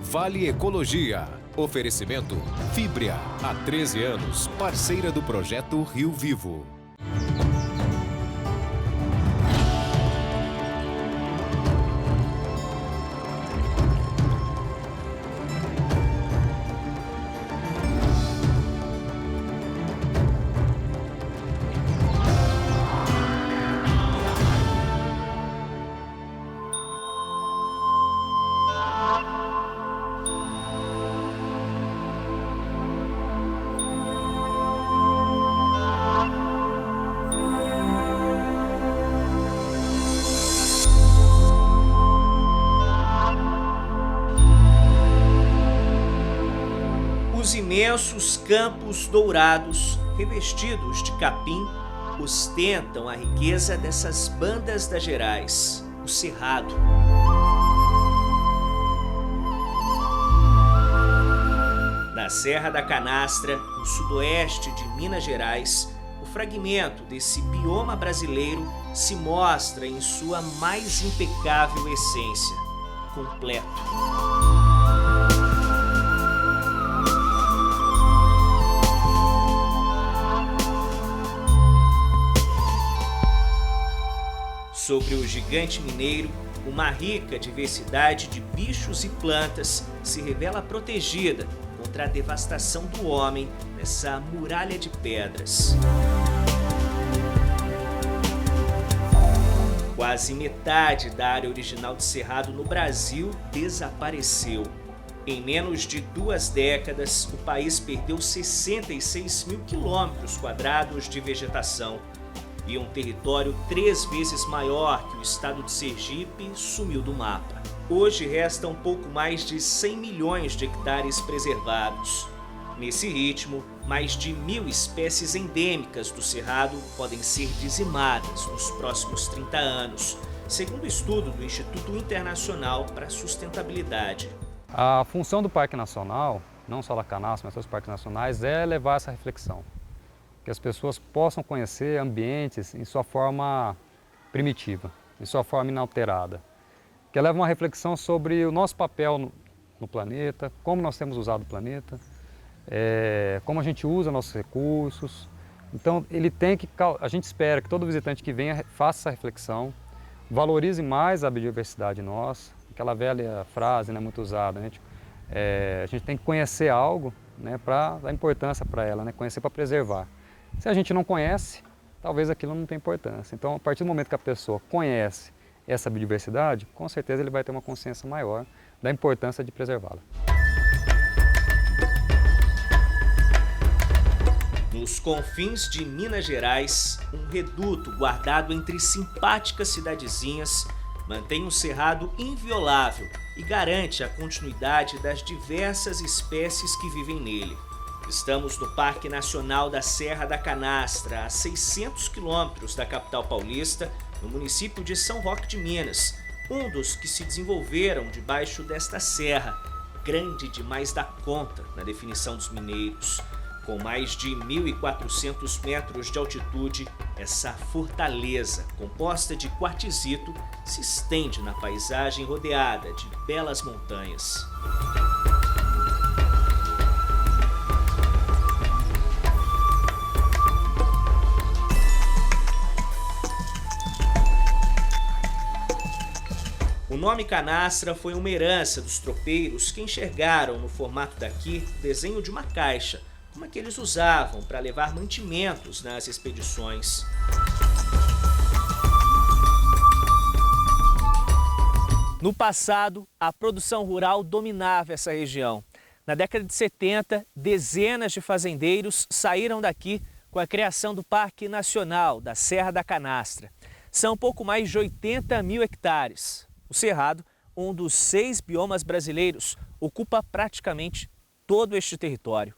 Vale Ecologia. Oferecimento Fibria. Há 13 anos, parceira do projeto Rio Vivo. Os imensos campos dourados, revestidos de capim, ostentam a riqueza dessas bandas das Gerais, o Cerrado. Na Serra da Canastra, no sudoeste de Minas Gerais, o fragmento desse bioma brasileiro se mostra em sua mais impecável essência, completo. Sobre o gigante mineiro, uma rica diversidade de bichos e plantas se revela protegida contra a devastação do homem nessa muralha de pedras. Quase metade da área original de Cerrado no Brasil desapareceu. Em menos de 2 décadas, o país perdeu 66 mil quilômetros quadrados de vegetação. E um território 3 vezes maior que o estado de Sergipe sumiu do mapa. Hoje restam um pouco mais de 100 milhões de hectares preservados. Nesse ritmo, mais de 1.000 espécies endêmicas do Cerrado podem ser dizimadas nos próximos 30 anos, segundo o estudo do Instituto Internacional para a Sustentabilidade. A função do Parque Nacional, não só da Canastra, mas dos parques nacionais, é levar essa reflexão. Que as pessoas possam conhecer ambientes em sua forma primitiva, em sua forma inalterada. Que leva uma reflexão sobre o nosso papel no planeta, como nós temos usado o planeta, como a gente usa nossos recursos. Então, a gente espera que todo visitante que venha faça essa reflexão, valorize mais a biodiversidade nossa, aquela velha frase, né, muito usada, né, a gente tem que conhecer algo, né, para dar importância para ela, né, conhecer para preservar. Se a gente não conhece, talvez aquilo não tenha importância. Então, a partir do momento que a pessoa conhece essa biodiversidade, com certeza ele vai ter uma consciência maior da importância de preservá-la. Nos confins de Minas Gerais, um reduto guardado entre simpáticas cidadezinhas mantém um cerrado inviolável e garante a continuidade das diversas espécies que vivem nele. Estamos no Parque Nacional da Serra da Canastra, a 600 quilômetros da capital paulista, no município de São Roque de Minas, um dos que se desenvolveram debaixo desta serra, grande demais da conta na definição dos mineiros. Com mais de 1.400 metros de altitude, essa fortaleza, composta de quartzito, se estende na paisagem rodeada de belas montanhas. O nome Canastra foi uma herança dos tropeiros que enxergaram no formato daqui o desenho de uma caixa, como a que eles usavam para levar mantimentos nas expedições. No passado, a produção rural dominava essa região. Na década de 70, dezenas de fazendeiros saíram daqui com a criação do Parque Nacional da Serra da Canastra. São pouco mais de 80 mil hectares. O Cerrado, um dos 6 biomas brasileiros, ocupa praticamente todo este território.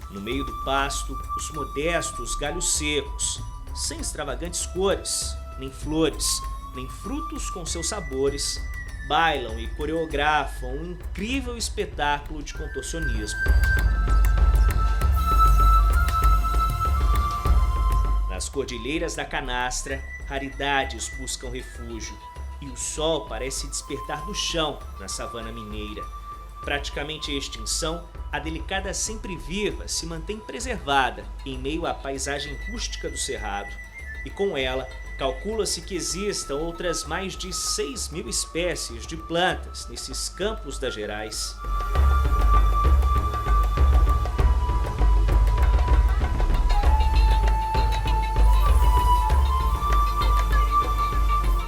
No meio do pasto, os modestos galhos secos, sem extravagantes cores, nem flores, nem frutos com seus sabores, bailam e coreografam um incrível espetáculo de contorcionismo. Nas cordilheiras da Canastra, raridades buscam refúgio e o sol parece despertar do chão na savana mineira. Praticamente em extinção, a delicada sempre viva se mantém preservada em meio à paisagem rústica do Cerrado. E com ela, calcula-se que existam outras mais de 6.000 espécies de plantas nesses campos das Gerais.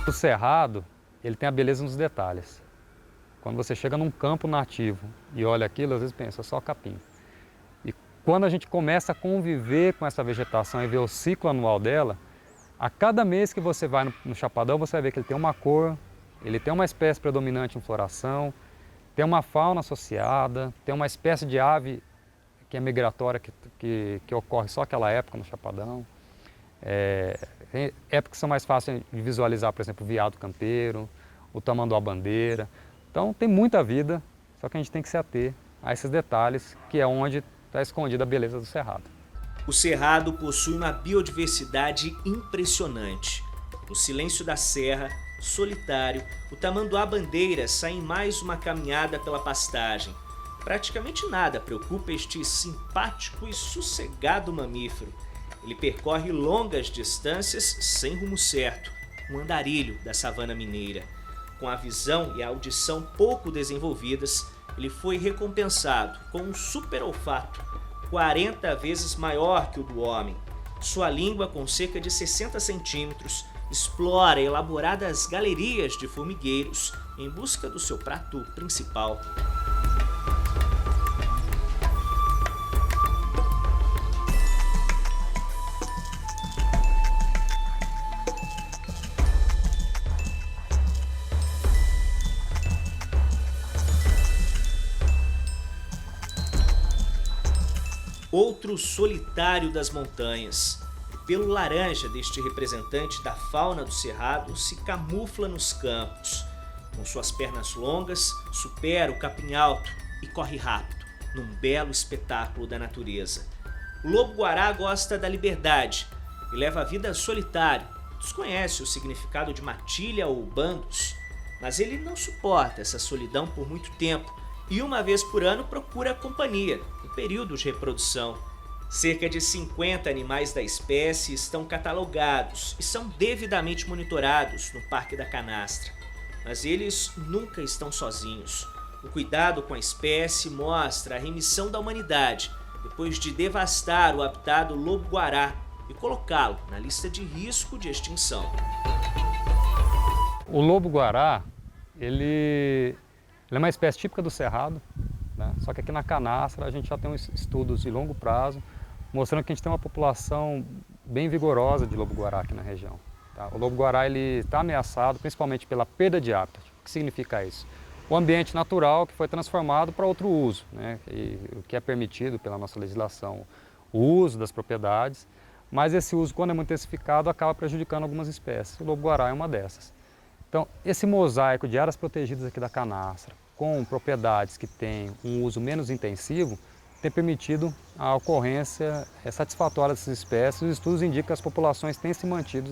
O Cerrado, ele tem a beleza nos detalhes. Quando você chega num campo nativo e olha aquilo, às vezes pensa, só capim. E quando a gente começa a conviver com essa vegetação e ver o ciclo anual dela, a cada mês que você vai no Chapadão, você vai ver que ele tem uma cor, ele tem uma espécie predominante em floração, tem uma fauna associada, tem uma espécie de ave que é migratória, que ocorre só aquela época no Chapadão. Tem épocas que são mais fáceis de visualizar, por exemplo, o veado campeiro, o tamanduá-bandeira. Então tem muita vida, só que a gente tem que se ater a esses detalhes, que é onde está escondida a beleza do Cerrado. O Cerrado possui uma biodiversidade impressionante. No silêncio da serra, solitário, o tamanduá-bandeira sai em mais uma caminhada pela pastagem. Praticamente nada preocupa este simpático e sossegado mamífero. Ele percorre longas distâncias sem rumo certo, um andarilho da savana mineira. Com a visão e a audição pouco desenvolvidas, ele foi recompensado com um super olfato, 40 vezes maior que o do homem. Sua língua, com cerca de 60 centímetros, explora elaboradas galerias de formigueiros em busca do seu prato principal. Outro solitário das montanhas. O pelo laranja deste representante da fauna do Cerrado se camufla nos campos. Com suas pernas longas, supera o capim-alto e corre rápido, num belo espetáculo da natureza. O lobo-guará gosta da liberdade e leva a vida solitário. Desconhece o significado de matilha ou bandos, mas ele não suporta essa solidão por muito tempo e uma vez por ano procura companhia, no período de reprodução. Cerca de 50 animais da espécie estão catalogados e são devidamente monitorados no Parque da Canastra. Mas eles nunca estão sozinhos. O cuidado com a espécie mostra a remissão da humanidade depois de devastar o habitat do lobo-guará e colocá-lo na lista de risco de extinção. O lobo-guará, ele é uma espécie típica do Cerrado, né? Só que aqui na Canastra a gente já tem estudos de longo prazo mostrando que a gente tem uma população bem vigorosa de lobo-guará aqui na região. Tá? O lobo-guará está ameaçado principalmente pela perda de hábitat. O que significa isso? O ambiente natural que foi transformado para outro uso, né? O que é permitido pela nossa legislação, o uso das propriedades, mas esse uso, quando é muito intensificado, acaba prejudicando algumas espécies. O lobo-guará é uma dessas. Então, esse mosaico de áreas protegidas aqui da Canastra, com propriedades que têm um uso menos intensivo, tem permitido a ocorrência satisfatória dessas espécies. Os estudos indicam que as populações têm se mantido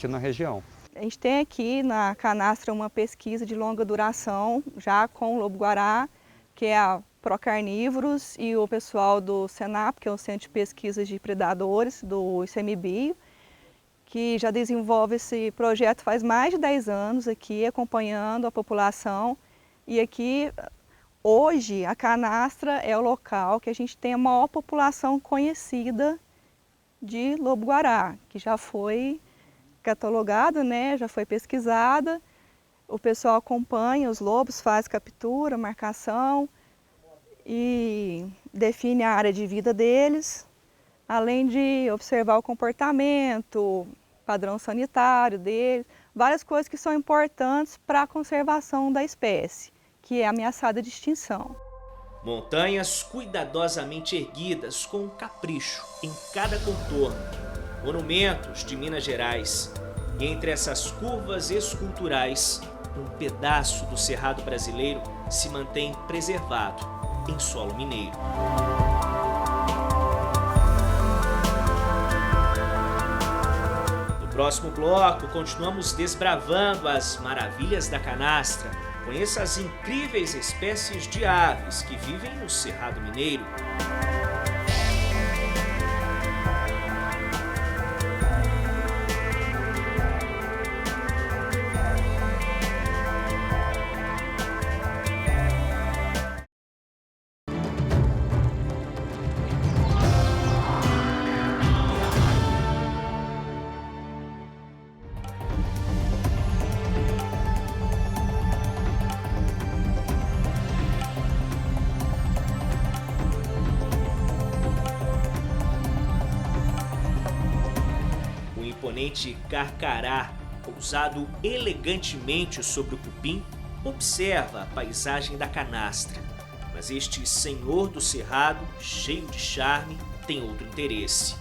na região. A gente tem aqui na Canastra uma pesquisa de longa duração, já com o lobo-guará, que é a Procarnívoros e o pessoal do Senap, que é o Centro de Pesquisas de Predadores, do ICMBio, que já desenvolve esse projeto faz mais de 10 anos aqui, acompanhando a população. E aqui, hoje, a Canastra é o local que a gente tem a maior população conhecida de lobo-guará, que já foi catalogada, né, já foi pesquisada. O pessoal acompanha os lobos, faz captura, marcação e define a área de vida deles, além de observar o comportamento, padrão sanitário deles, várias coisas que são importantes para a conservação da espécie, que é ameaçada de extinção. Montanhas cuidadosamente erguidas com capricho em cada contorno, monumentos de Minas Gerais, e entre essas curvas esculturais, um pedaço do Cerrado brasileiro se mantém preservado em solo mineiro. No próximo bloco, continuamos desbravando as maravilhas da Canastra, Conheça as incríveis espécies de aves que vivem no Cerrado Mineiro. O imponente carcará, pousado elegantemente sobre o cupim, observa a paisagem da canastra. Mas este senhor do cerrado, cheio de charme, tem outro interesse.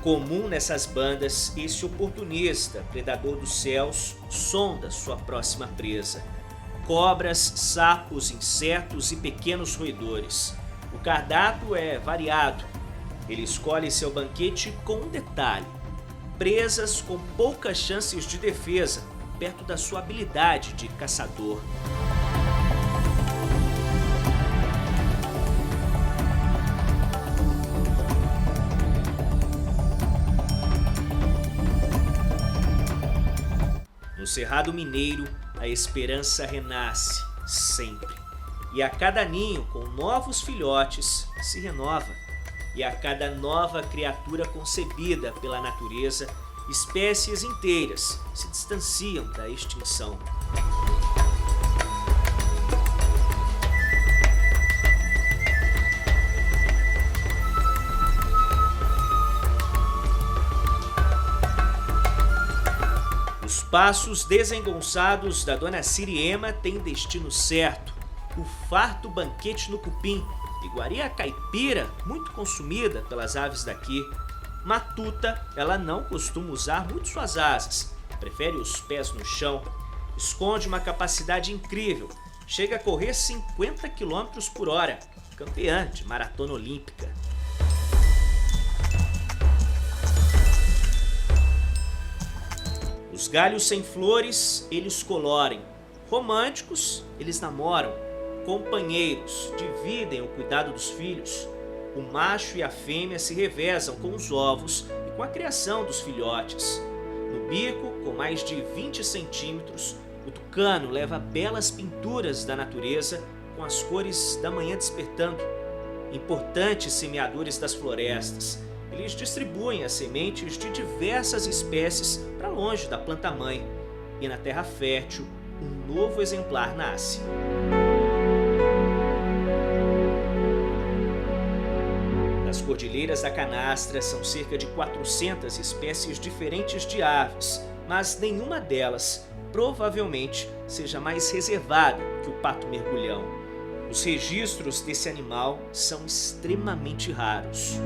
Comum nessas bandas, esse oportunista, predador dos céus, sonda sua próxima presa. Cobras, sapos, insetos e pequenos roedores. O cardápio é variado. Ele escolhe seu banquete com um detalhe: presas com poucas chances de defesa, perto da sua habilidade de caçador. No Cerrado Mineiro, a esperança renasce, sempre. E a cada ninho com novos filhotes se renova. E a cada nova criatura concebida pela natureza, espécies inteiras se distanciam da extinção. Os passos desengonçados da dona Siriema têm destino certo: o farto banquete no cupim, iguaria caipira, muito consumida pelas aves daqui. Matuta, ela não costuma usar muito suas asas, prefere os pés no chão. Esconde uma capacidade incrível, chega a correr 50 km por hora, campeã de maratona olímpica. Os galhos sem flores, eles colorem. Românticos, eles namoram. Companheiros, dividem o cuidado dos filhos. O macho e a fêmea se revezam com os ovos e com a criação dos filhotes. No bico, com mais de 20 centímetros, o tucano leva belas pinturas da natureza com as cores da manhã despertando. Importantes semeadores das florestas, eles distribuem as sementes de diversas espécies para longe da planta-mãe. E na terra fértil, um novo exemplar nasce. Nas cordilheiras da Canastra são cerca de 400 espécies diferentes de aves, mas nenhuma delas provavelmente seja mais reservada que o pato mergulhão. Os registros desse animal são extremamente raros.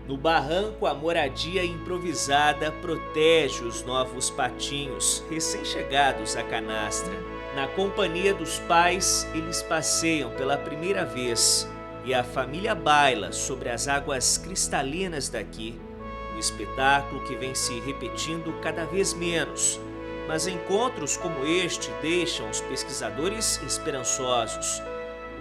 No barranco, a moradia improvisada protege os novos patinhos recém-chegados à canastra. Na companhia dos pais, eles passeiam pela primeira vez e a família baila sobre as águas cristalinas daqui. Um espetáculo que vem se repetindo cada vez menos, mas encontros como este deixam os pesquisadores esperançosos.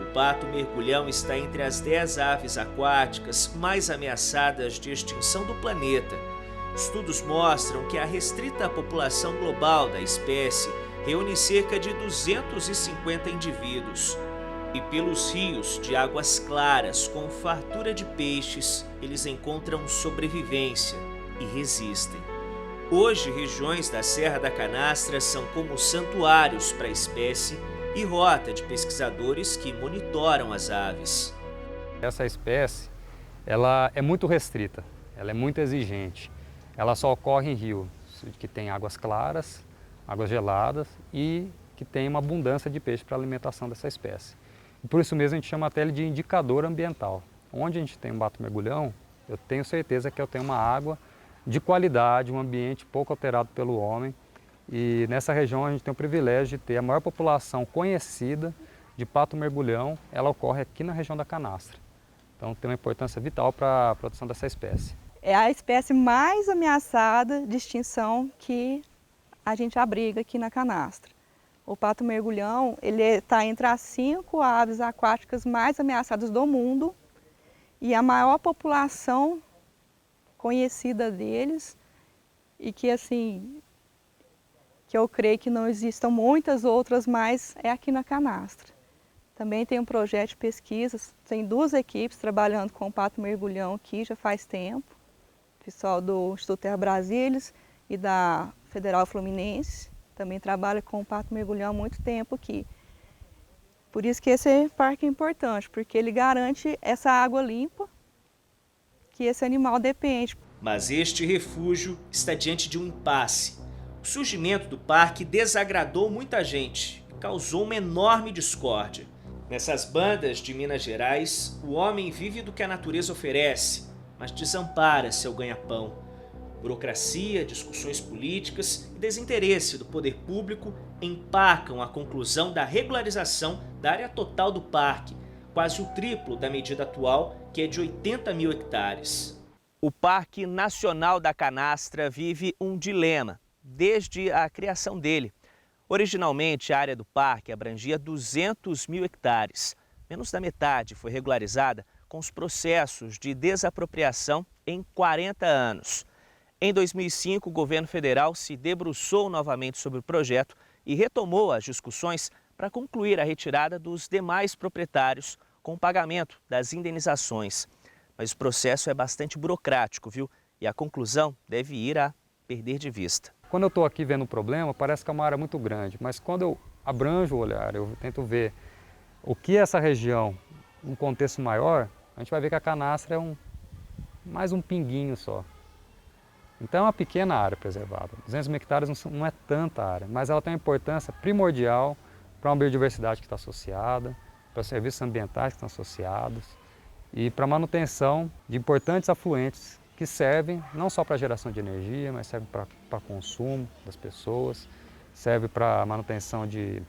O pato mergulhão está entre as 10 aves aquáticas mais ameaçadas de extinção do planeta. Estudos mostram que a restrita população global da espécie reúne cerca de 250 indivíduos. E pelos rios de águas claras com fartura de peixes, eles encontram sobrevivência e resistem. Hoje, regiões da Serra da Canastra são como santuários para a espécie e rota de pesquisadores que monitoram as aves. Essa espécie, ela é muito restrita, ela é muito exigente. Ela só ocorre em rios que tem águas claras, águas geladas e que tem uma abundância de peixe para a alimentação dessa espécie. E por isso mesmo a gente chama até ele de indicador ambiental. Onde a gente tem um pato mergulhão, eu tenho certeza que eu tenho uma água de qualidade, um ambiente pouco alterado pelo homem. E nessa região a gente tem o privilégio de ter a maior população conhecida de pato mergulhão, ela ocorre aqui na região da Canastra. Então tem uma importância vital para a proteção dessa espécie. É a espécie mais ameaçada de extinção que a gente abriga aqui na canastra. O pato mergulhão, ele está entre as 5 aves aquáticas mais ameaçadas do mundo e a maior população conhecida deles e que assim, que eu creio que não existam muitas outras mais, é aqui na canastra. Também tem um projeto de pesquisas, tem 2 equipes trabalhando com o pato mergulhão aqui já faz tempo, o pessoal do Instituto Terra Brasília e da Federal Fluminense, também trabalha com o pato mergulhão há muito tempo aqui. Por isso que esse parque é importante, porque ele garante essa água limpa que esse animal depende. Mas este refúgio está diante de um impasse. O surgimento do parque desagradou muita gente e causou uma enorme discórdia. Nessas bandas de Minas Gerais, o homem vive do que a natureza oferece, mas desampara seu ganha-pão. Burocracia, discussões políticas e desinteresse do poder público empacam a conclusão da regularização da área total do parque, quase o triplo da medida atual, que é de 80 mil hectares. O Parque Nacional da Canastra vive um dilema desde a criação dele. Originalmente, a área do parque abrangia 200 mil hectares. Menos da metade foi regularizada com os processos de desapropriação em 40 anos. Em 2005, o governo federal se debruçou novamente sobre o projeto e retomou as discussões para concluir a retirada dos demais proprietários com o pagamento das indenizações. Mas o processo é bastante burocrático, viu? E a conclusão deve ir a perder de vista. Quando eu estou aqui vendo o problema, parece que é uma área muito grande, mas quando eu abranjo o olhar, eu tento ver o que é essa região, um contexto maior, a gente vai ver que a canastra é mais um pinguinho só. Então é uma pequena área preservada, 200 mil hectares não é tanta área, mas ela tem uma importância primordial para uma biodiversidade que está associada, para os serviços ambientais que estão associados e para a manutenção de importantes afluentes que servem não só para a geração de energia, mas servem para consumo das pessoas, serve para a manutenção de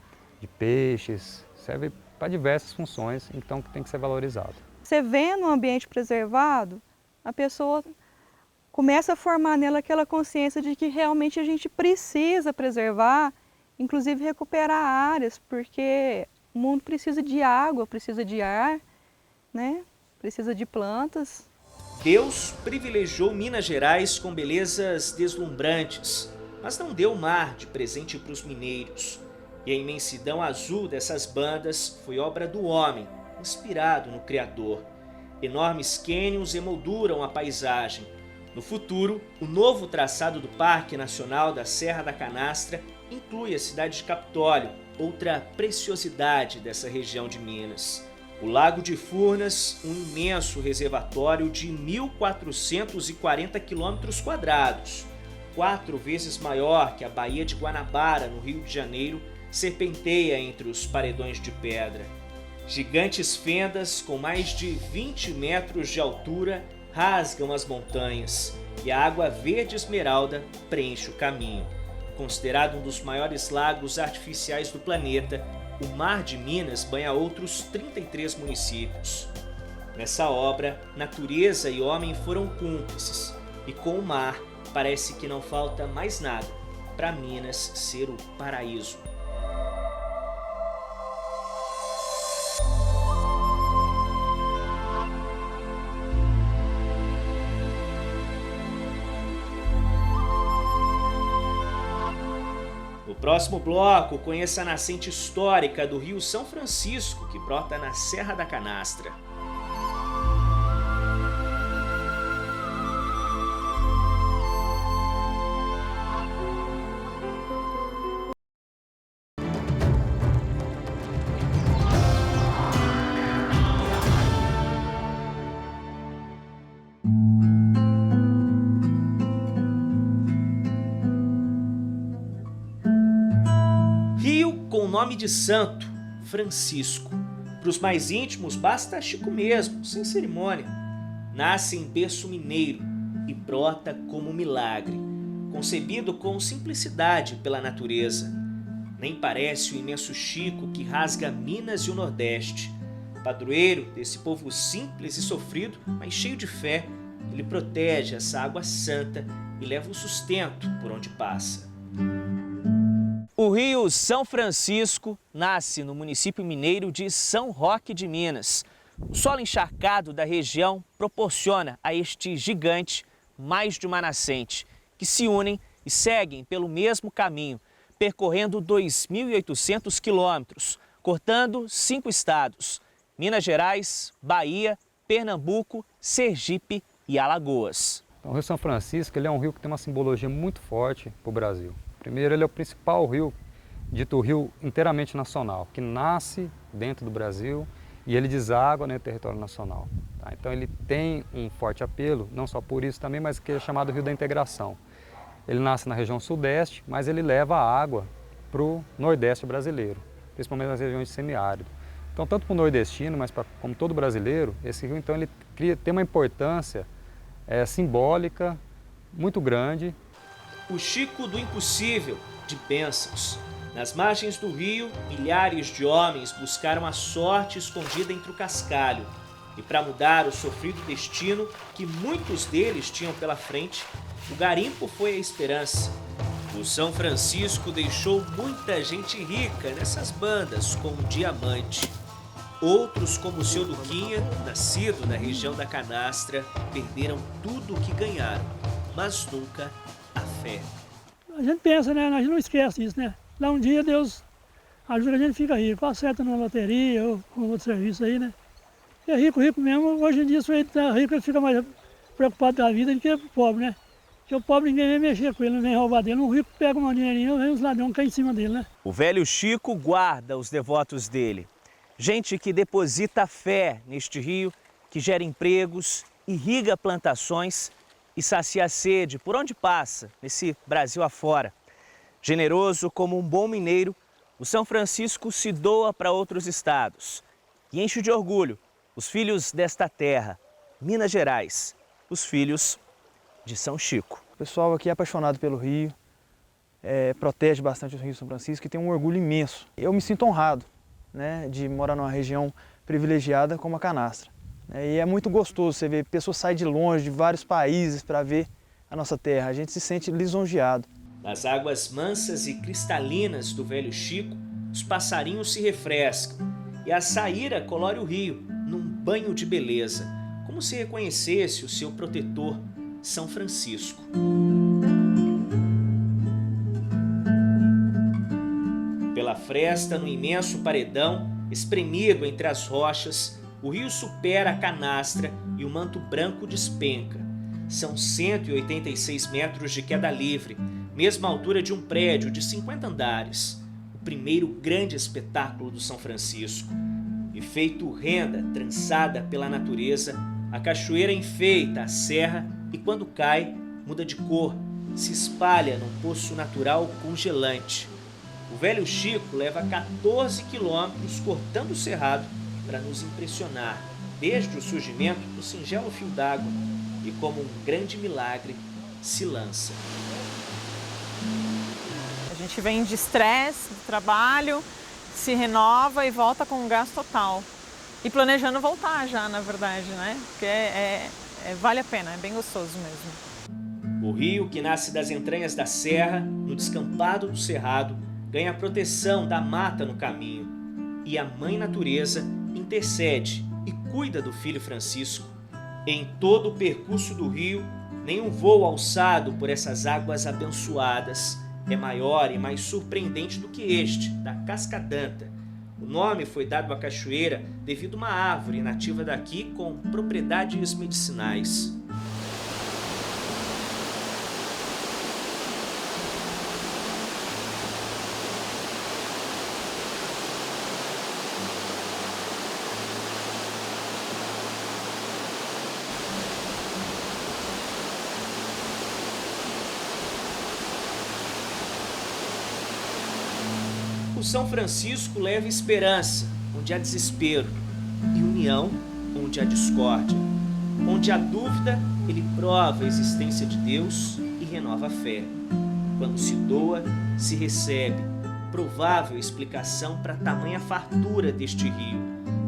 peixes, serve para diversas funções, então que tem que ser valorizado. Você vendo um ambiente preservado, a pessoa começa a formar nela aquela consciência de que realmente a gente precisa preservar, inclusive recuperar áreas, porque o mundo precisa de água, precisa de ar, né? Precisa de plantas. Deus privilegiou Minas Gerais com belezas deslumbrantes, mas não deu mar de presente para os mineiros. E a imensidão azul dessas bandas foi obra do homem, inspirado no Criador. Enormes cânions emolduram a paisagem. No futuro, o novo traçado do Parque Nacional da Serra da Canastra inclui a cidade de Capitólio, outra preciosidade dessa região de Minas. O Lago de Furnas, um imenso reservatório de 1.440 km², 4 vezes maior que a Baía de Guanabara, no Rio de Janeiro, serpenteia entre os paredões de pedra. Gigantes fendas com mais de 20 metros de altura rasgam as montanhas e a água verde esmeralda preenche o caminho. Considerado um dos maiores lagos artificiais do planeta, o Mar de Minas banha outros 33 municípios. Nessa obra, natureza e homem foram cúmplices, e com o mar parece que não falta mais nada para Minas ser o paraíso. No próximo bloco, conheça a nascente histórica do Rio São Francisco, que brota na Serra da Canastra. Com o nome de santo, Francisco. Para os mais íntimos, basta Chico mesmo, sem cerimônia. Nasce em berço mineiro e brota como um milagre, concebido com simplicidade pela natureza. Nem parece o imenso Chico que rasga Minas e o Nordeste. Padroeiro desse povo simples e sofrido, mas cheio de fé, ele protege essa água santa e leva o sustento por onde passa. O rio São Francisco nasce no município mineiro de São Roque de Minas. O solo encharcado da região proporciona a este gigante mais de uma nascente, que se unem e seguem pelo mesmo caminho, percorrendo 2.800 quilômetros, cortando 5 estados: Minas Gerais, Bahia, Pernambuco, Sergipe e Alagoas. Então, o Rio São Francisco ele é um rio que tem uma simbologia muito forte para o Brasil. Primeiro, ele é o principal rio, dito rio inteiramente nacional, que nasce dentro do Brasil e ele deságua no território nacional. Tá? Então ele tem um forte apelo, não só por isso também, mas que é chamado Rio da Integração. Ele nasce na região sudeste, mas ele leva a água para o nordeste brasileiro, principalmente nas regiões de semiárido. Então, tanto para o nordestino, mas como todo brasileiro, esse rio então, ele tem uma importância simbólica muito grande. O Chico do impossível, de bênçãos. Nas margens do rio, milhares de homens buscaram a sorte escondida entre o cascalho. E para mudar o sofrido destino que muitos deles tinham pela frente, o garimpo foi a esperança. O São Francisco deixou muita gente rica nessas bandas com um diamante. Outros, como o seu Duquinha, nascido na região da Canastra, perderam tudo o que ganharam, mas nunca a fé. A gente pensa, né? A gente não esquece isso, né? Lá um dia Deus ajuda a gente fica rico, acerta numa loteria ou com outro serviço aí, né? E é rico mesmo, hoje em dia se ele tá rico, ele fica mais preocupado da vida do que o pobre, né? Porque o pobre ninguém vem mexer com ele, não vem roubar dele. O rico pega um dinheirinho, vem os ladrões caem em cima dele, né? O velho Chico guarda os devotos dele. Gente que deposita fé neste rio, que gera empregos, irriga plantações e sacia a sede por onde passa, nesse Brasil afora. Generoso como um bom mineiro, o São Francisco se doa para outros estados e enche de orgulho os filhos desta terra, Minas Gerais, os filhos de São Chico. O pessoal aqui é apaixonado pelo rio, protege bastante o Rio São Francisco e tem um orgulho imenso. Eu me sinto honrado, né, de morar numa região privilegiada como a Canastra. E é muito gostoso você ver pessoas saírem de longe, de vários países, para ver a nossa terra. A gente se sente lisonjeado. Nas águas mansas e cristalinas do velho Chico, os passarinhos se refrescam e a saíra colore o rio num banho de beleza, como se reconhecesse o seu protetor, São Francisco. Pela fresta, no imenso paredão, espremido entre as rochas, o rio supera a Canastra e o manto branco despenca. São 186 metros de queda livre, mesma altura de um prédio de 50 andares. O primeiro grande espetáculo do São Francisco. E feito renda, trançada pela natureza, a cachoeira enfeita a serra e quando cai, muda de cor, se espalha num poço natural congelante. O velho Chico leva 14 quilômetros cortando o cerrado para nos impressionar, desde o surgimento do singelo fio d'água e como um grande milagre se lança. A gente vem de estresse, do trabalho, se renova e volta com um gás total. E planejando voltar já, na verdade, né? Porque vale a pena, é bem gostoso mesmo. O rio, que nasce das entranhas da serra, no descampado do cerrado, ganha a proteção da mata no caminho. E a Mãe Natureza intercede e cuida do filho Francisco. Em todo o percurso do rio, nenhum voo alçado por essas águas abençoadas é maior e mais surpreendente do que este, da Cascadanta. O nome foi dado à cachoeira devido a uma árvore nativa daqui com propriedades medicinais. O São Francisco leva esperança onde há desespero e união onde há discórdia. Onde há dúvida, ele prova a existência de Deus e renova a fé. Quando se doa, se recebe. Provável explicação para tamanha fartura deste rio.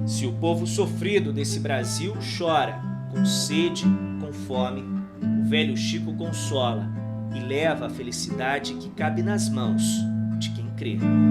Se o povo sofrido desse Brasil chora, com sede, com fome, o velho Chico consola e leva a felicidade que cabe nas mãos de quem crer.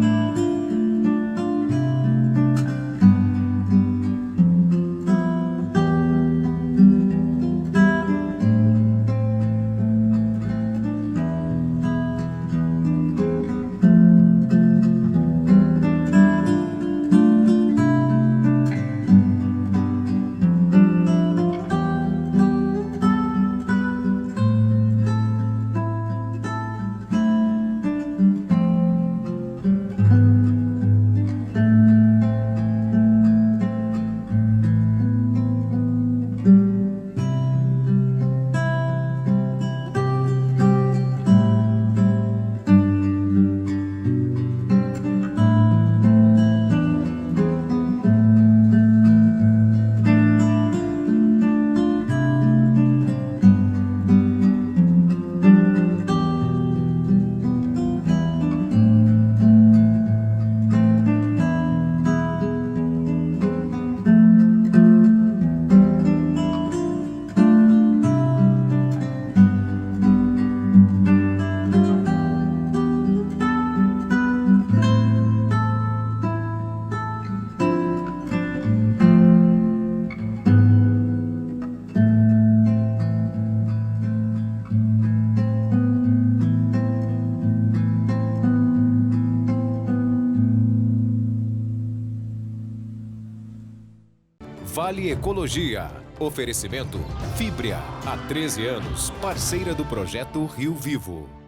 Vale Ecologia. Oferecimento Fibria. Há 13 anos, parceira do projeto Rio Vivo.